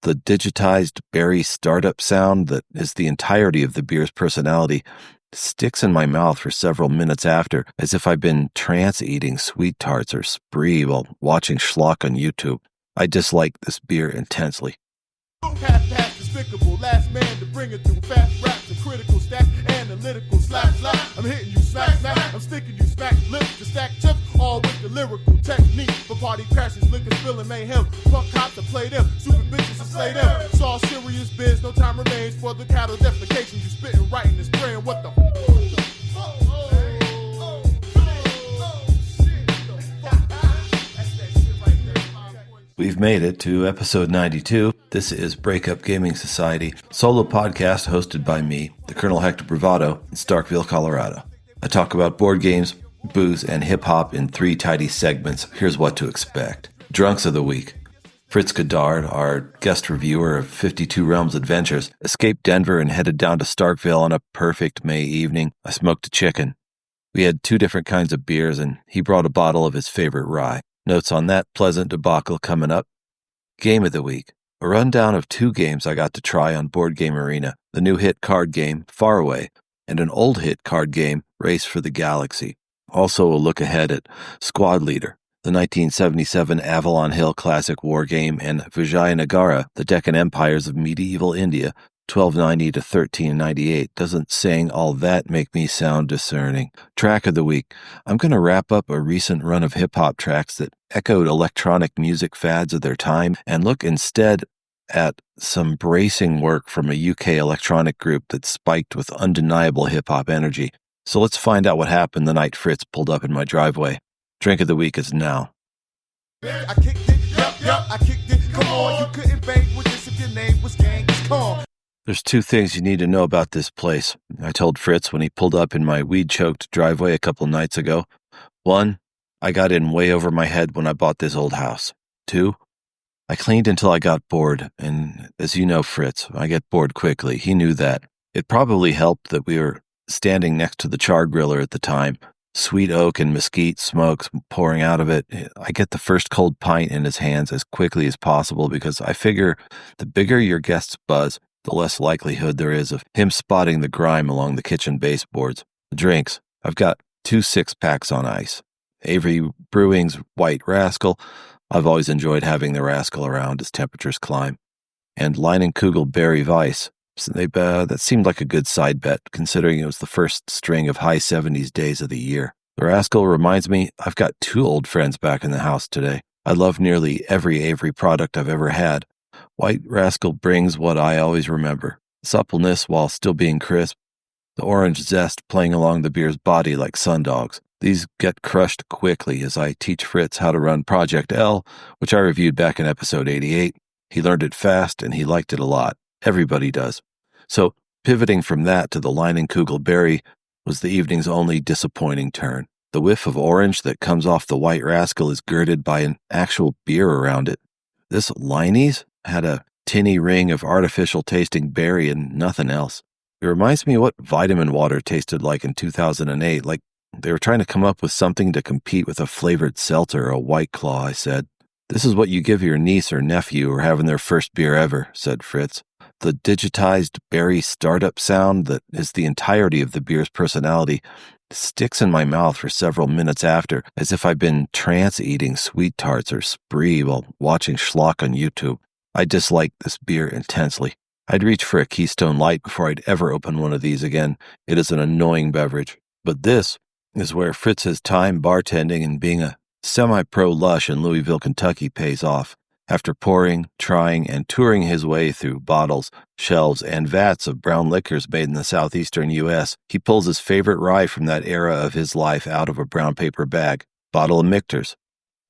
The digitized berry startup sound that is the entirety of the beer's personality sticks in my mouth for several minutes after, as if I've been trance-eating sweet tarts or spree while watching schlock on YouTube. I dislike this beer intensely. Half-past despicable, last man to bring it through. Fast raps, a critical stack, analytical, slap. I'm hitting you smack, I'm sticking you smack, lips to stack chips, all with the lyrical technique. For party crashes, liquor spilling mayhem, punk cops to play them, super bitches to slay them. It's all serious biz, no time remains for the cattle defecation. You spitting right in this brain, what the We've made it to episode 92. This is Breakup Gaming Society, solo podcast hosted by me, the Colonel Hector Bravado, in Starkville, Colorado. I talk about board games, booze, and hip-hop in 3 tidy segments. Here's what to expect. Drunks of the Week. Fritz Goddard, our guest reviewer of 52 Realms Adventures, escaped Denver and headed down to Starkville on a perfect May evening. I smoked a chicken. We had 2 different kinds of beers, and he brought a bottle of his favorite rye. Notes on that pleasant debacle coming up. Game of the Week. A rundown of 2 games I got to try on Board Game Arena, the new hit card game, Faraway, and an old hit card game, Race for the Galaxy. Also a look ahead at Squad Leader, the 1977 Avalon Hill classic war game, and Vijayanagara, the Deccan Empires of medieval India, 1290 to 1398. Doesn't saying all that make me sound discerning. Track of the Week. I'm going to wrap up a recent run of hip-hop tracks that echoed electronic music fads of their time and look instead at some bracing work from a UK electronic group that spiked with undeniable hip-hop energy. So let's find out what happened the night Fritz pulled up in my driveway. Drink of the Week is now. I kicked it, yup, I kicked it, come on, you couldn't bang with this if your name was Genghis Khan. There's 2 things you need to know about this place. I told Fritz when he pulled up in my weed-choked driveway a couple nights ago. 1, I got in way over my head when I bought this old house. 2, I cleaned until I got bored, and as you know, Fritz, I get bored quickly. He knew that. It probably helped that we were standing next to the char griller at the time. Sweet oak and mesquite smokes pouring out of it. I get the first cold pint in his hands as quickly as possible because I figure the bigger your guests buzz, the less likelihood there is of him spotting the grime along the kitchen baseboards. The drinks. I've got 2 6-packs on ice. Avery Brewing's White Rascal. I've always enjoyed having the Rascal around as temperatures climb. And Leinenkugel Berry Weiss. That seemed like a good side bet, considering it was the first string of high 70s days of the year. The Rascal reminds me I've got 2 old friends back in the house today. I love nearly every Avery product I've ever had. White Rascal brings what I always remember, suppleness while still being crisp, the orange zest playing along the beer's body like sundogs. These get crushed quickly as I teach Fritz how to run Project L, which I reviewed back in episode 88. He learned it fast and he liked it a lot. Everybody does. So pivoting from that to the Leinenkugel Berry was the evening's only disappointing turn. The whiff of orange that comes off the White Rascal is girded by an actual beer around it. This Leine's had a tinny ring of artificial tasting berry and nothing else. It reminds me of what vitamin water tasted like in 2008, like they were trying to come up with something to compete with a flavored seltzer or a White Claw, I said. This is what you give your niece or nephew who are having their first beer ever, said Fritz. The digitized berry startup sound that is the entirety of the beer's personality sticks in my mouth for several minutes after, as if I've been trance-eating sweet tarts or spree while watching schlock on YouTube. I dislike this beer intensely. I'd reach for a Keystone Light before I'd ever open one of these again. It is an annoying beverage. But this is where Fritz's time bartending and being a semi-pro lush in Louisville, Kentucky pays off. After pouring, trying, and touring his way through bottles, shelves, and vats of brown liquors made in the southeastern U.S., he pulls his favorite rye from that era of his life out of a brown paper bag. Bottle of Michter's.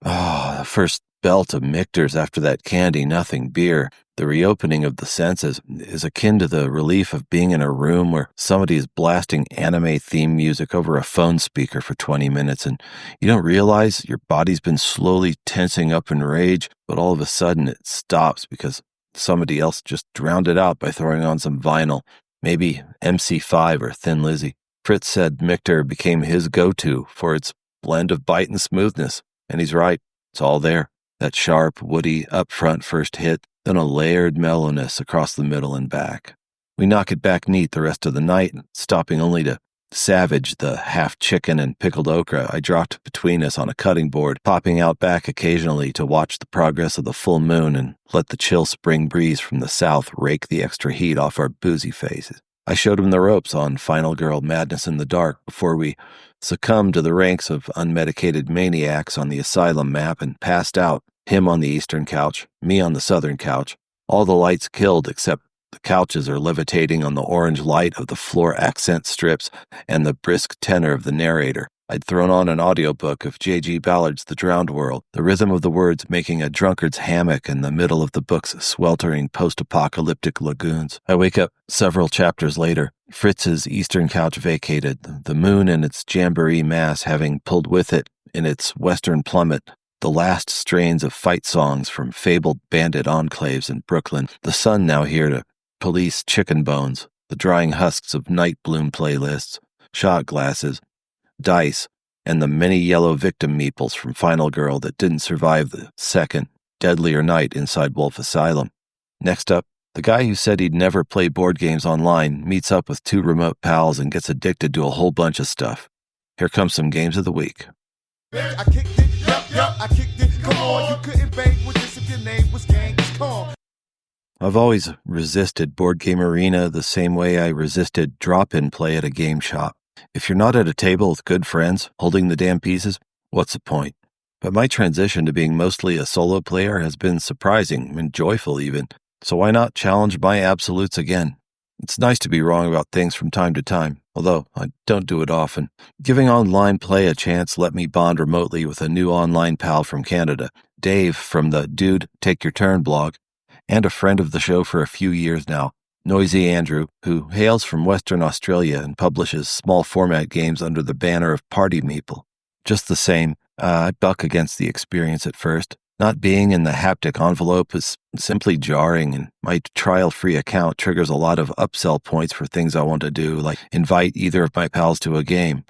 The first belt of Michter's after that candy-nothing beer. The reopening of the senses is akin to the relief of being in a room where somebody is blasting anime theme music over a phone speaker for 20 minutes and you don't realize your body's been slowly tensing up in rage, but all of a sudden it stops because somebody else just drowned it out by throwing on some vinyl, maybe MC5 or Thin Lizzy. Fritz said Michter became his go-to for its blend of bite and smoothness, and he's right. It's all there. That sharp, woody, upfront first hit, then a layered mellowness across the middle and back. We knock it back neat the rest of the night, stopping only to savage the half chicken and pickled okra I dropped between us on a cutting board, popping out back occasionally to watch the progress of the full moon and let the chill spring breeze from the south rake the extra heat off our boozy faces. I showed him the ropes on Final Girl Madness in the Dark before we succumbed to the ranks of unmedicated maniacs on the asylum map and passed out, him on the eastern couch, me on the southern couch. All the lights killed except the couches are levitating on the orange light of the floor accent strips and the brisk tenor of the narrator. I'd thrown on an audiobook of J.G. Ballard's The Drowned World, the rhythm of the words making a drunkard's hammock in the middle of the book's sweltering post-apocalyptic lagoons. I wake up several chapters later, Fritz's eastern couch vacated, the moon and its jamboree mass having pulled with it in its western plummet the last strains of fight songs from fabled bandit enclaves in Brooklyn, the sun now here to police chicken bones, the drying husks of night bloom playlists, shot glasses, dice, and the many yellow victim meeples from Final Girl that didn't survive the second, deadlier night inside Wolf Asylum. Next up, the guy who said he'd never play board games online meets up with 2 remote pals and gets addicted to a whole bunch of stuff. Here comes some games of the week. I kicked it, yup, I kicked it, come on, you couldn't bang with this if your name was Genghis Khan. I've always resisted Board Game Arena the same way I resisted drop-in play at a game shop. If you're not at a table with good friends, holding the damn pieces, what's the point? But my transition to being mostly a solo player has been surprising and joyful even, so why not challenge my absolutes again? It's nice to be wrong about things from time to time, although I don't do it often. Giving online play a chance let me bond remotely with a new online pal from Canada, Dave from the Dude Take Your Turn blog, and a friend of the show for a few years now, Noisy Andrew, who hails from Western Australia and publishes small format games under the banner of partymeeple. Just the same, I buck against the experience at first. Not being in the haptic envelope is simply jarring, and my trial-free account triggers a lot of upsell points for things I want to do, like invite either of my pals to a game,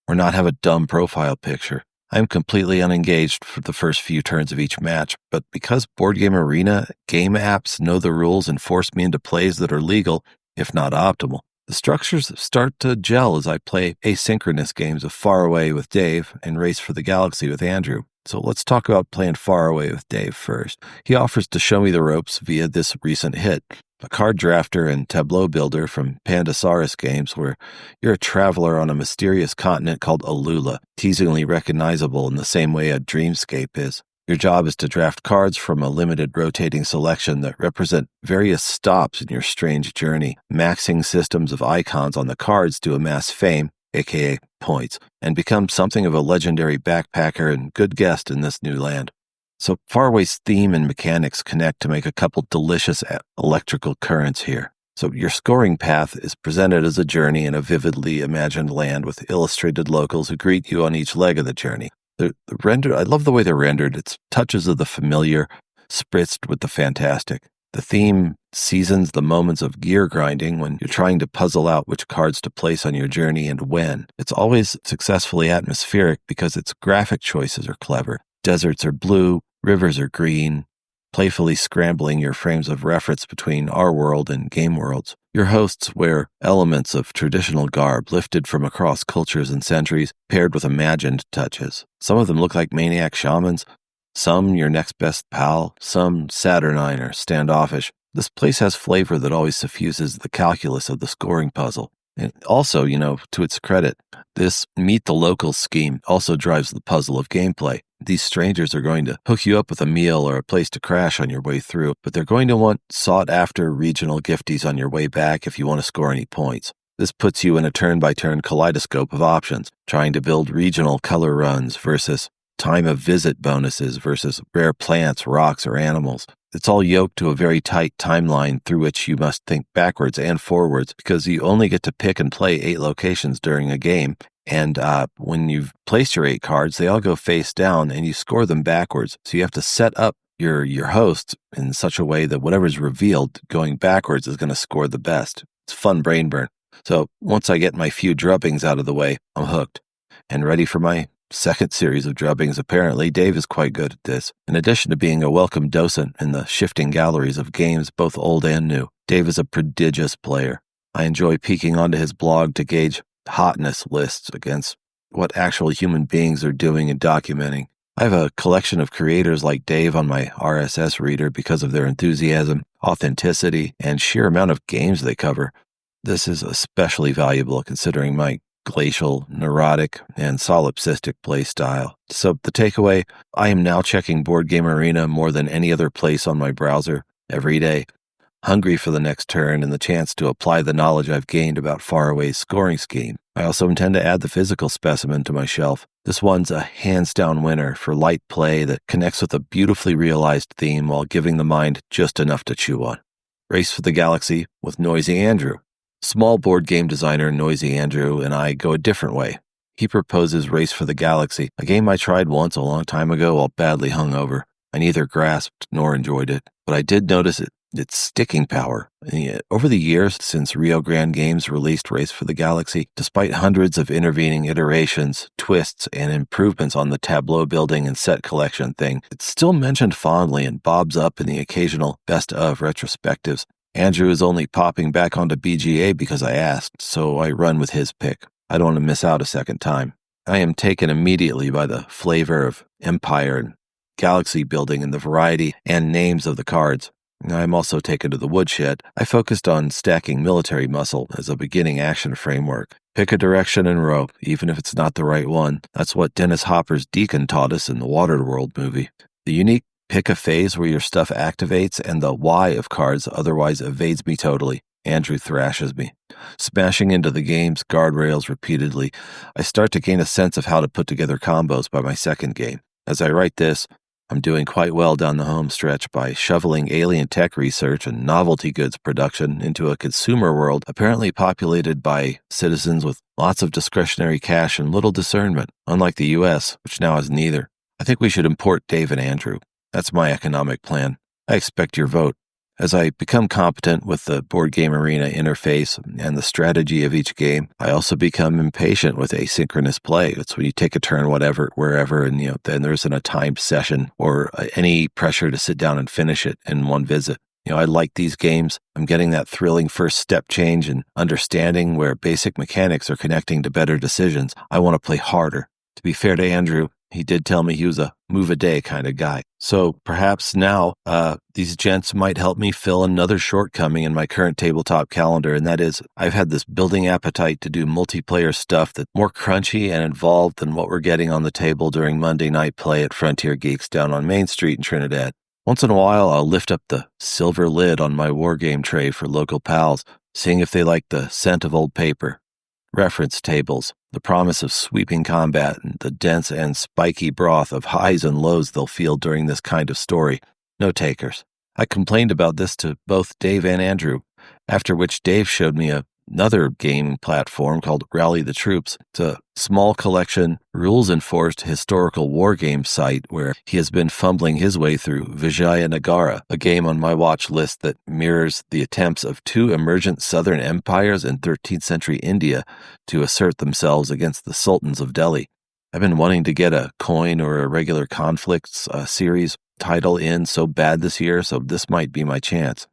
or not have a dumb profile picture. I'm completely unengaged for the first few turns of each match, but because Board Game Arena game apps know the rules and force me into plays that are legal, if not optimal, the structures start to gel as I play asynchronous games of Faraway with Dave and Race for the Galaxy with Andrew. So let's talk about playing Faraway with Dave first. He offers to show me the ropes via this recent hit, a card drafter and tableau builder from Pandasaurus Games, where you're a traveler on a mysterious continent called Alula, teasingly recognizable in the same way a dreamscape is. Your job is to draft cards from a limited rotating selection that represent various stops in your strange journey, maxing systems of icons on the cards to amass fame, aka points, and become something of a legendary backpacker and good guest in this new land. So Faraway's theme and mechanics connect to make a couple delicious electrical currents here. So your scoring path is presented as a journey in a vividly imagined land with illustrated locals who greet you on each leg of the journey. The render, I love the way they're rendered. It's touches of the familiar, spritzed with the fantastic. The theme seasons the moments of gear grinding when you're trying to puzzle out which cards to place on your journey and when. It's always successfully atmospheric because its graphic choices are clever. Deserts are blue, rivers are green, playfully scrambling your frames of reference between our world and game worlds. Your hosts wear elements of traditional garb lifted from across cultures and centuries, paired with imagined touches. Some of them look like maniac shamans, some your next best pal, some saturnine or standoffish. This place has flavor that always suffuses the calculus of the scoring puzzle. And also, to its credit, this meet the locals scheme also drives the puzzle of gameplay. These strangers are going to hook you up with a meal or a place to crash on your way through, but they're going to want sought-after regional gifties on your way back if you want to score any points. This puts you in a turn-by-turn kaleidoscope of options, trying to build regional color runs versus time of visit bonuses versus rare plants, rocks, or animals. It's all yoked to a very tight timeline through which you must think backwards and forwards because you only get to pick and play 8 locations during a game. And when you've placed your 8 cards, they all go face down and you score them backwards. So you have to set up your host in such a way that whatever's revealed going backwards is going to score the best. It's fun brain burn. So once I get my few drubbings out of the way, I'm hooked and ready for my second series of drubbings, apparently, Dave is quite good at this. In addition to being a welcome docent in the shifting galleries of games, both old and new, Dave is a prodigious player. I enjoy peeking onto his blog to gauge hotness lists against what actual human beings are doing and documenting. I have a collection of creators like Dave on my RSS reader because of their enthusiasm, authenticity, and sheer amount of games they cover. This is especially valuable considering my glacial, neurotic, and solipsistic play style. So the takeaway, I am now checking Board Game Arena more than any other place on my browser every day, hungry for the next turn and the chance to apply the knowledge I've gained about Faraway's scoring scheme. I also intend to add the physical specimen to my shelf. This one's a hands-down winner for light play that connects with a beautifully realized theme while giving the mind just enough to chew on. Race for the Galaxy with Noisy Andrew. Small board game designer Noisy Andrew and I go a different way. He proposes Race for the Galaxy, a game I tried once a long time ago while badly hungover. I neither grasped nor enjoyed it, but I did notice its sticking power. Over the years since Rio Grande Games released Race for the Galaxy, despite hundreds of intervening iterations, twists, and improvements on the tableau building and set collection thing, it's still mentioned fondly and bobs up in the occasional best-of retrospectives. Andrew is only popping back onto BGA because I asked, so I run with his pick. I don't want to miss out a second time. I am taken immediately by the flavor of empire and galaxy building and the variety and names of the cards. I am also taken to the woodshed. I focused on stacking military muscle as a beginning action framework. Pick a direction and row, even if it's not the right one. That's what Dennis Hopper's Deacon taught us in the Waterworld movie. The unique pick a phase where your stuff activates and the why of cards otherwise evades me totally. Andrew thrashes me. Smashing into the game's guardrails repeatedly, I start to gain a sense of how to put together combos by my second game. As I write this, I'm doing quite well down the home stretch by shoveling alien tech research and novelty goods production into a consumer world apparently populated by citizens with lots of discretionary cash and little discernment, unlike the U.S., which now has neither. I think we should import Dave and Andrew. That's my economic plan. I expect your vote. As I become competent with the Board Game Arena interface and the strategy of each game, I also become impatient with asynchronous play. It's when you take a turn wherever, and then there isn't a timed session or any pressure to sit down and finish it in one visit. I like these games. I'm getting that thrilling first step change and understanding where basic mechanics are connecting to better decisions. I want to play harder. To be fair to Andrew, he did tell me he was a move-a-day kind of guy. So perhaps now these gents might help me fill another shortcoming in my current tabletop calendar, and that is I've had this building appetite to do multiplayer stuff that's more crunchy and involved than what we're getting on the table during Monday night play at Frontier Geeks down on Main Street in Trinidad. Once in a while, I'll lift up the silver lid on my wargame tray for local pals, seeing if they like the scent of old paper. Reference tables, the promise of sweeping combat, and the dense and spiky broth of highs and lows they'll feel during this kind of story. No takers. I complained about this to both Dave and Andrew, after which Dave showed me another gaming platform called Rally the Troops. It's a small collection, rules-enforced historical wargame site where he has been fumbling his way through Vijayanagara, a game on my watch list that mirrors the attempts of two emergent southern empires in 13th century India to assert themselves against the sultans of Delhi. I've been wanting to get a coin or a regular conflicts series title in so bad this year, so this might be my chance.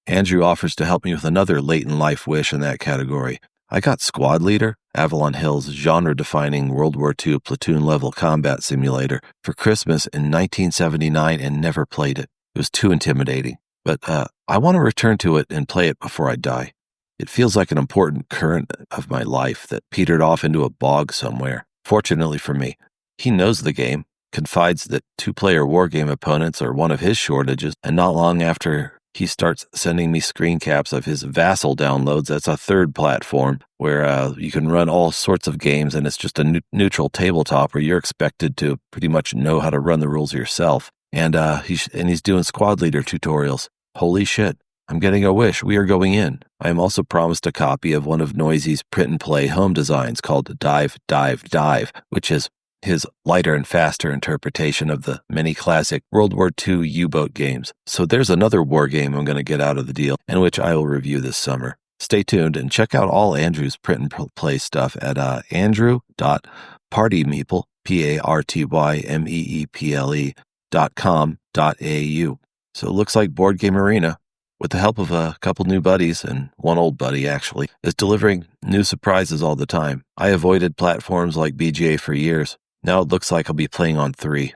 Andrew offers to help me with another late-in-life wish in that category. I got Squad Leader, Avalon Hill's genre-defining World War II platoon-level combat simulator, for Christmas in 1979 and never played it. It was too intimidating. But I want to return to it and play it before I die. It feels like an important current of my life that petered off into a bog somewhere. Fortunately for me, he knows the game, confides that two-player wargame opponents are one of his shortages, and not long after he starts sending me screen caps of his Vassal downloads. That's a third platform where you can run all sorts of games, and it's just a neutral tabletop where you're expected to pretty much know how to run the rules yourself. And he's doing Squad Leader tutorials. Holy shit. I'm getting a wish. We are going in. I am also promised a copy of one of Noisy's print-and-play home designs called Dive, Dive, Dive, which is his lighter and faster interpretation of the many classic World War II U-boat games. So there's another war game I'm going to get out of the deal, and which I will review this summer. Stay tuned and check out all Andrew's print and play stuff at andrew.partymeeple partymeeple.com.au. So it looks like Board Game Arena, with the help of a couple new buddies, and one old buddy actually, is delivering new surprises all the time. I avoided platforms like BGA for years. Now it looks like I'll be playing on 3.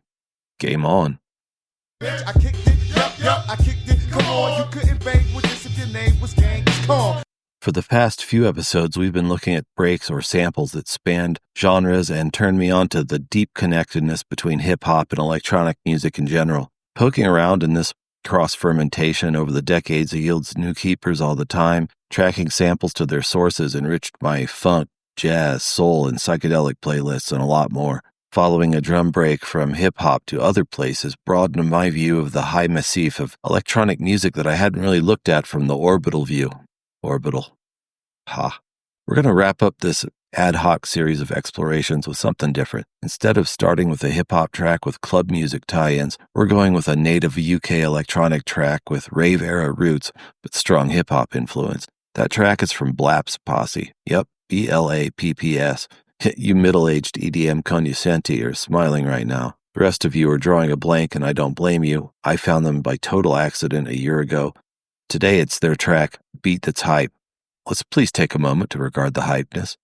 Game on. I kicked it, yup, I kicked it, come on. You couldn't bang with this if your name was Genghis Khan. For the past few episodes, we've been looking at breaks or samples that spanned genres and turned me on to the deep connectedness between hip-hop and electronic music in general. Poking around in this cross-fermentation over the decades yields new keepers all the time. Tracking samples to their sources enriched my funk, jazz, soul, and psychedelic playlists, and a lot more. Following a drum break from hip-hop to other places broadened my view of the high massif of electronic music that I hadn't really looked at from the orbital view. Orbital. Ha. We're going to wrap up this ad hoc series of explorations with something different. Instead of starting with a hip-hop track with club music tie-ins, we're going with a native UK electronic track with rave-era roots but strong hip-hop influence. That track is from Blapps Posse. Yep, Blapps. You middle-aged EDM cognoscenti are smiling right now. The rest of you are drawing a blank, and I don't blame you. I found them by total accident a year ago. Today it's their track, Beat That's Hype. Let's please take a moment to regard the hypeness.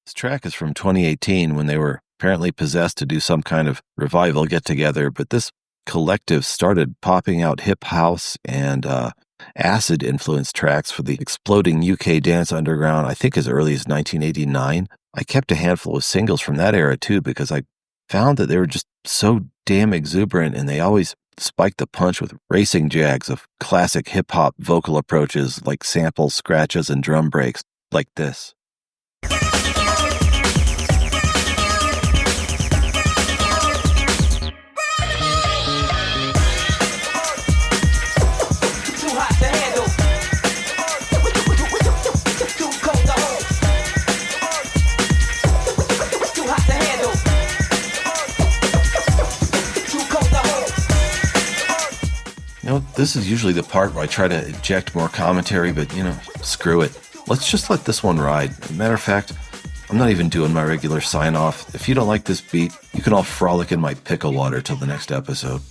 This track is from 2018 when they were apparently possessed to do some kind of revival get-together, but this collective started popping out hip house and acid-influenced tracks for the exploding UK dance underground, I think as early as 1989. I kept a handful of singles from that era too because I found that they were just so damn exuberant, and they always spiked the punch with racing jags of classic hip-hop vocal approaches like samples, scratches, and drum breaks, like this. This is usually the part where I try to inject more commentary, but, screw it. Let's just let this one ride. Matter of fact, I'm not even doing my regular sign-off. If you don't like this beat, you can all frolic in my pickle water till the next episode.